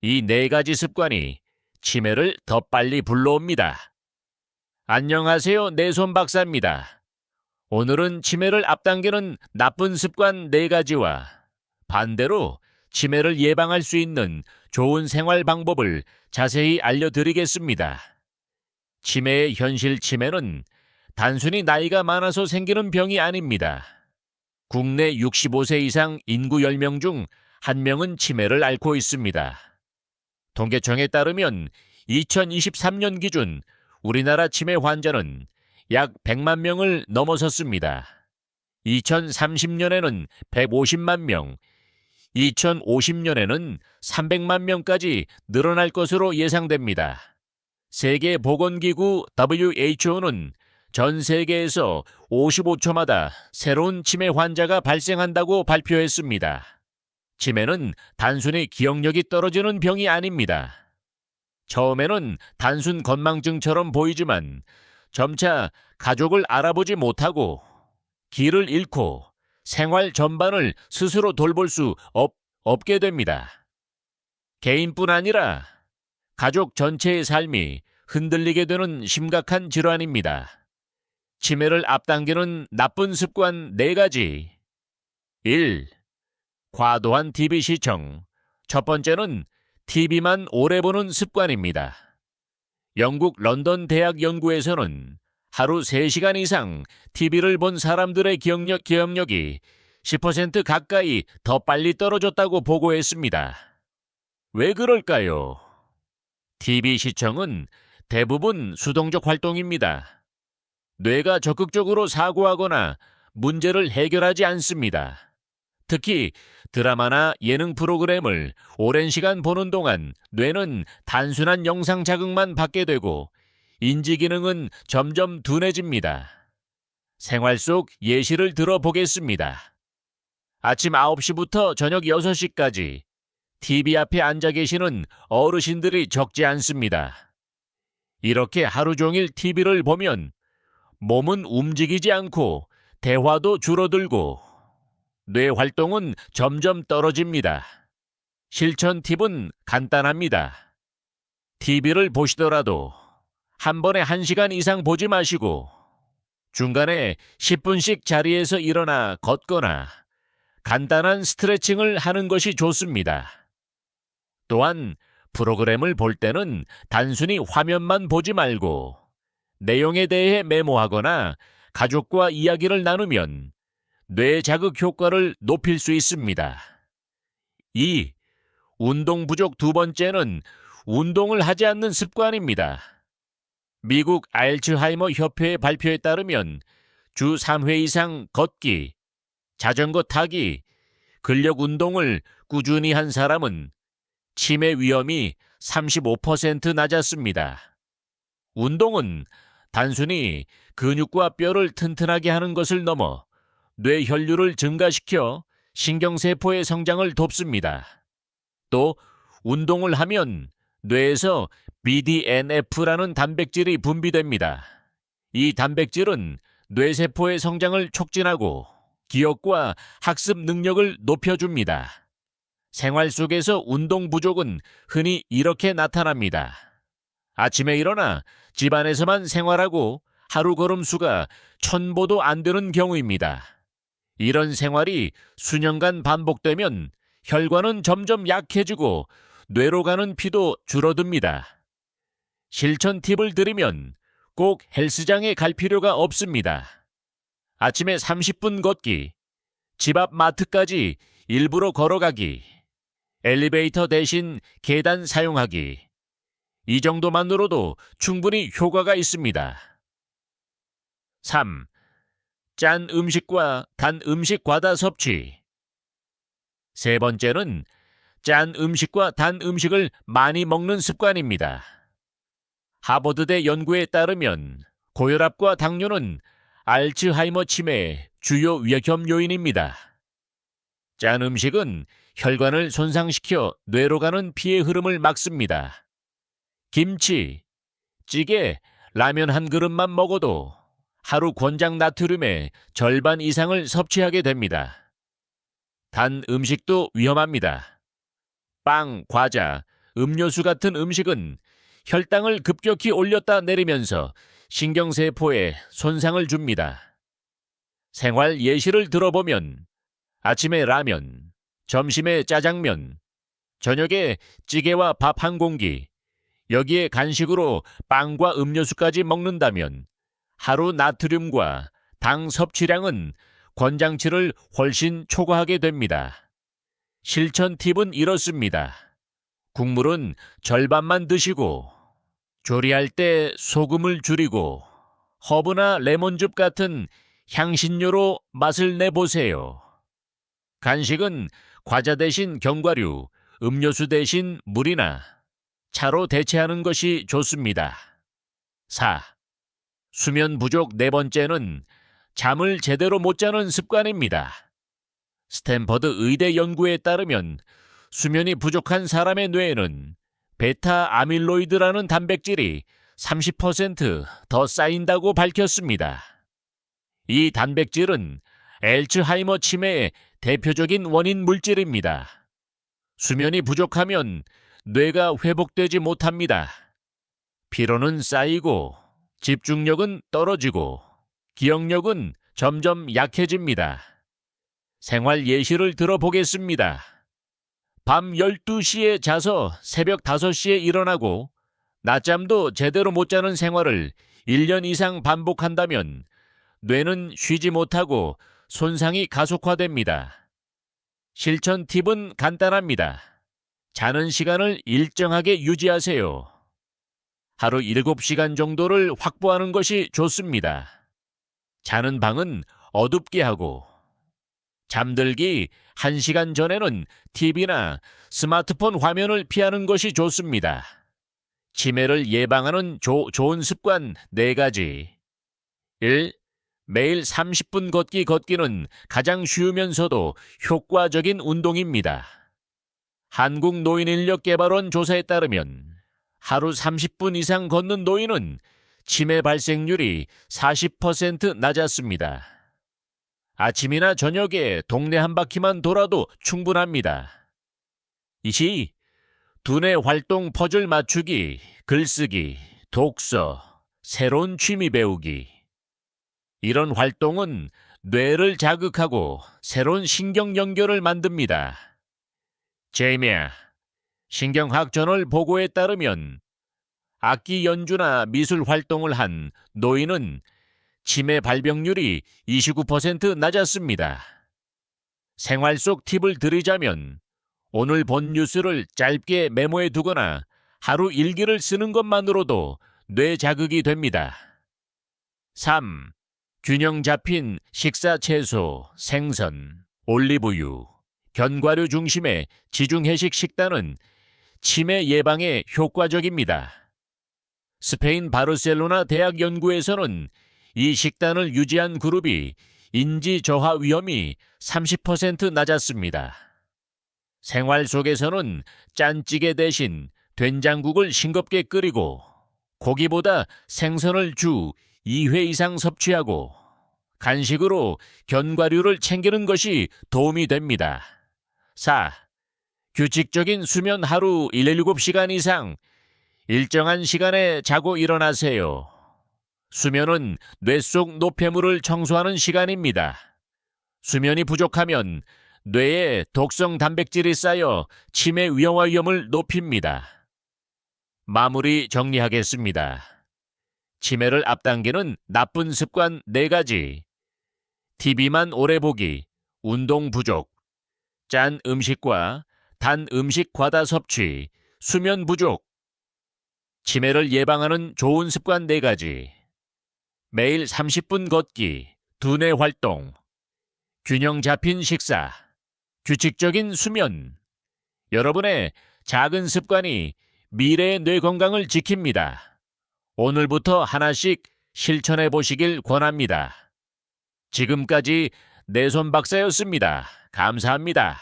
이 네 가지 습관이 치매를 더 빨리 불러옵니다. 안녕하세요, 내손 박사입니다. 오늘은 치매를 앞당기는 나쁜 습관 네 가지와 반대로 치매를 예방할 수 있는 좋은 생활 방법을 자세히 알려드리겠습니다. 치매의 현실 치매는 단순히 나이가 많아서 생기는 병이 아닙니다. 국내 65세 이상 인구 10명 중 1명은 치매를 앓고 있습니다. 통계청에 따르면 2023년 기준 우리나라 치매 환자는 약 100만 명을 넘어섰습니다. 2030년에는 150만 명, 2050년에는 300만 명까지 늘어날 것으로 예상됩니다. 세계보건기구 WHO는 전 세계에서 55초마다 새로운 치매 환자가 발생한다고 발표했습니다. 치매는 단순히 기억력이 떨어지는 병이 아닙니다. 처음에는 단순 건망증처럼 보이지만 점차 가족을 알아보지 못하고 길을 잃고 생활 전반을 스스로 돌볼 수 없게 됩니다. 개인뿐 아니라 가족 전체의 삶이 흔들리게 되는 심각한 질환입니다. 치매를 앞당기는 나쁜 습관 4가지. 1. 과도한 TV 시청. 첫 번째는 TV만 오래 보는 습관입니다. 영국 런던 대학 연구에서는 하루 3시간 이상 TV를 본 사람들의 기억력이 10% 가까이 더 빨리 떨어졌다고 보고했습니다. 왜 그럴까요? TV 시청은 대부분 수동적 활동입니다. 뇌가 적극적으로 사고하거나 문제를 해결하지 않습니다. 특히 드라마나 예능 프로그램을 오랜 시간 보는 동안 뇌는 단순한 영상 자극만 받게 되고 인지 기능은 점점 둔해집니다. 생활 속 예시를 들어보겠습니다. 아침 9시부터 저녁 6시까지 TV 앞에 앉아 계시는 어르신들이 적지 않습니다. 이렇게 하루 종일 TV를 보면 몸은 움직이지 않고 대화도 줄어들고 뇌 활동은 점점 떨어집니다. 실천 팁은 간단합니다. TV를 보시더라도 한 번에 1시간 이상 보지 마시고 중간에 10분씩 자리에서 일어나 걷거나 간단한 스트레칭을 하는 것이 좋습니다. 또한 프로그램을 볼 때는 단순히 화면만 보지 말고 내용에 대해 메모하거나 가족과 이야기를 나누면 뇌 자극 효과를 높일 수 있습니다. 2. 운동 부족 2번째는 운동을 하지 않는 습관입니다. 미국 알츠하이머 협회의 발표에 따르면 주 3회 이상 걷기, 자전거 타기, 근력 운동을 꾸준히 한 사람은 치매 위험이 35% 낮았습니다. 운동은 단순히 근육과 뼈를 튼튼하게 하는 것을 넘어 뇌 혈류를 증가시켜 신경세포의 성장을 돕습니다. 또 운동을 하면 뇌에서 BDNF라는 단백질이 분비됩니다. 이 단백질은 뇌세포의 성장을 촉진하고 기억과 학습 능력을 높여줍니다. 생활 속에서 운동 부족은 흔히 이렇게 나타납니다. 아침에 일어나 집안에서만 생활하고 하루 걸음수가 1000보도 안 되는 경우입니다. 이런 생활이 수년간 반복되면 혈관은 점점 약해지고 뇌로 가는 피도 줄어듭니다. 실천 팁을 드리면 꼭 헬스장에 갈 필요가 없습니다. 아침에 30분 걷기, 집 앞 마트까지 일부러 걸어가기, 엘리베이터 대신 계단 사용하기. 이 정도만으로도 충분히 효과가 있습니다. 3. 짠 음식과 단 음식 과다 섭취. 세 번째는 짠 음식과 단 음식을 많이 먹는 습관입니다. 하버드대 연구에 따르면 고혈압과 당뇨는 알츠하이머 치매의 주요 위험 요인입니다. 짠 음식은 혈관을 손상시켜 뇌로 가는 피의 흐름을 막습니다. 김치, 찌개, 라면 한 그릇만 먹어도 하루 권장 나트륨의 절반 이상을 섭취하게 됩니다. 단 음식도 위험합니다. 빵, 과자, 음료수 같은 음식은 혈당을 급격히 올렸다 내리면서 신경세포에 손상을 줍니다. 생활 예시를 들어보면 아침에 라면, 점심에 짜장면, 저녁에 찌개와 밥 한 공기, 여기에 간식으로 빵과 음료수까지 먹는다면 하루 나트륨과 당 섭취량은 권장치를 훨씬 초과하게 됩니다. 실천 팁은 이렇습니다. 국물은 절반만 드시고, 조리할 때 소금을 줄이고, 허브나 레몬즙 같은 향신료로 맛을 내보세요. 간식은 과자 대신 견과류, 음료수 대신 물이나 차로 대체하는 것이 좋습니다. 4. 수면 부족 네 번째는 잠을 제대로 못 자는 습관입니다. 스탠퍼드 의대 연구에 따르면 수면이 부족한 사람의 뇌에는 베타 아밀로이드라는 단백질이 30% 더 쌓인다고 밝혔습니다. 이 단백질은 알츠하이머 치매의 대표적인 원인 물질입니다. 수면이 부족하면 뇌가 회복되지 못합니다. 피로는 쌓이고 집중력은 떨어지고 기억력은 점점 약해집니다. 생활 예시를 들어보겠습니다. 밤 12시에 자서 새벽 5시에 일어나고 낮잠도 제대로 못 자는 생활을 1년 이상 반복한다면 뇌는 쉬지 못하고 손상이 가속화됩니다. 실천 팁은 간단합니다. 자는 시간을 일정하게 유지하세요. 하루 7시간 정도를 확보하는 것이 좋습니다. 자는 방은 어둡게 하고 잠들기 1시간 전에는 TV나 스마트폰 화면을 피하는 것이 좋습니다. 치매를 예방하는 좋은 습관 4가지. 1. 매일 30분 걷기는 가장 쉬우면서도 효과적인 운동입니다. 한국노인인력개발원 조사에 따르면 하루 30분 이상 걷는 노인은 치매 발생률이 40% 낮았습니다. 아침이나 저녁에 동네 한 바퀴만 돌아도 충분합니다. 2. 두뇌 활동 퍼즐 맞추기, 글쓰기, 독서, 새로운 취미 배우기. 이런 활동은 뇌를 자극하고 새로운 신경 연결을 만듭니다. 제이미아, 신경학 저널 보고에 따르면 악기 연주나 미술 활동을 한 노인은 치매 발병률이 29% 낮았습니다. 생활 속 팁을 드리자면 오늘 본 뉴스를 짧게 메모해 두거나 하루 일기를 쓰는 것만으로도 뇌 자극이 됩니다. 3. 균형 잡힌 식사 채소, 생선, 올리브유, 견과류 중심의 지중해식 식단은 치매 예방에 효과적입니다. 스페인 바르셀로나 대학 연구에서는 이 식단을 유지한 그룹이 인지 저하 위험이 30% 낮았습니다. 생활 속에서는 짠찌개 대신 된장국을 싱겁게 끓이고 고기보다 생선을 주 2회 이상 섭취하고 간식으로 견과류를 챙기는 것이 도움이 됩니다. 4. 규칙적인 수면 하루 7시간 이상 일정한 시간에 자고 일어나세요. 수면은 뇌 속 노폐물을 청소하는 시간입니다. 수면이 부족하면 뇌에 독성 단백질이 쌓여 치매 위험을 높입니다. 마무리 정리하겠습니다. 치매를 앞당기는 나쁜 습관 4가지. TV만 오래 보기, 운동 부족, 짠 음식과 단 음식 과다 섭취, 수면 부족. 치매를 예방하는 좋은 습관 4가지. 매일 30분 걷기, 두뇌 활동, 균형 잡힌 식사, 규칙적인 수면. 여러분의 작은 습관이 미래의 뇌 건강을 지킵니다. 오늘부터 하나씩 실천해 보시길 권합니다. 지금까지 내손 박사였습니다. 감사합니다.